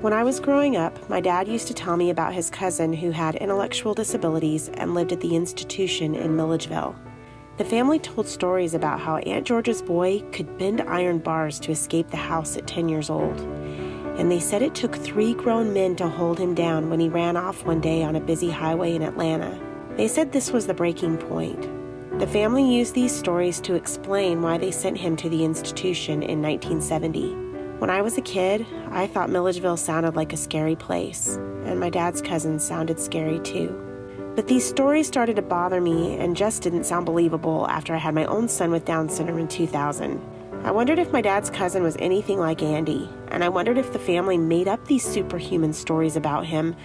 When I was growing up, my dad used to tell me about his cousin who had intellectual disabilities and lived at the institution in Milledgeville. The family told stories about how Aunt George's boy could bend iron bars to escape the house at 10 years old. And they said it took 3 grown men to hold him down when he ran off one day on a busy highway in Atlanta. They said this was the breaking point. The family used these stories to explain why they sent him to the institution in 1970. When I was a kid, I thought Milledgeville sounded like a scary place, and my dad's cousins sounded scary too. But these stories started to bother me and just didn't sound believable after I had my own son with Down syndrome in 2000. I wondered if my dad's cousin was anything like Andy, and I wondered if the family made up these superhuman stories about him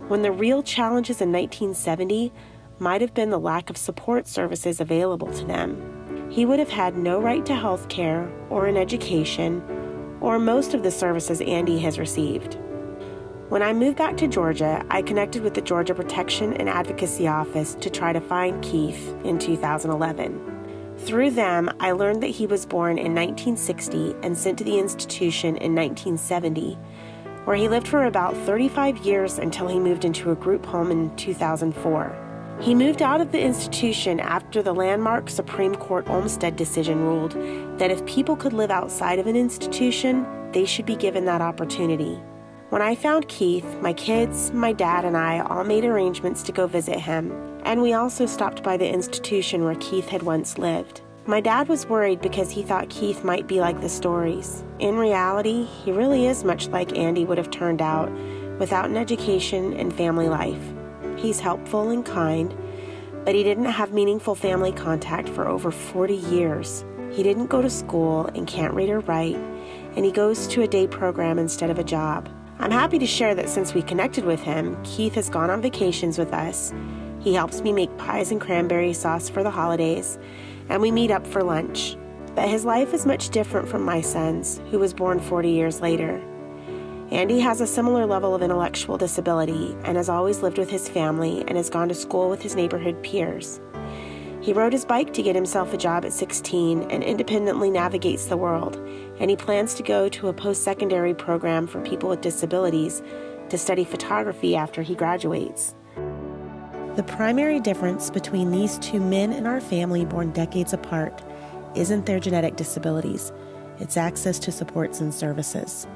when the real challenges in 1970 might have been the lack of support services available to them. He would have had no right to health care or an education, or most of the services Andy has received. When I moved back to Georgia, I connected with the Georgia Protection and Advocacy Office to try to find Keith in 2011. Through them, I learned that he was born in 1960 and sent to the institution in 1970, where he lived for about 35 years until he moved into a group home in 2004. He moved out of the institution after the landmark Supreme Court Olmstead decision ruled that if people could live outside of an institution, they should be given that opportunity. When I found Keith, my kids, my dad, and I all made arrangements to go visit him, and we also stopped by the institution where Keith had once lived. My dad was worried because he thought Keith might be like the stories. In reality, he really is much like Andy would have turned out without an education and family life. He's helpful and kind, but he didn't have meaningful family contact for over 40 years. He didn't go to school and can't read or write, and he goes to a day program instead of a job. I'm happy to share that since we connected with him, Keith has gone on vacations with us. He helps me make pies and cranberry sauce for the holidays, and we meet up for lunch. But his life is much different from my son's, who was born 40 years later. Andy has a similar level of intellectual disability and has always lived with his family and has gone to school with his neighborhood peers. He rode his bike to get himself a job at 16 and independently navigates the world, and he plans to go to a post-secondary program for people with disabilities to study photography after he graduates. The primary difference between these 2 men in our family born decades apart isn't their genetic disabilities, it's access to supports and services.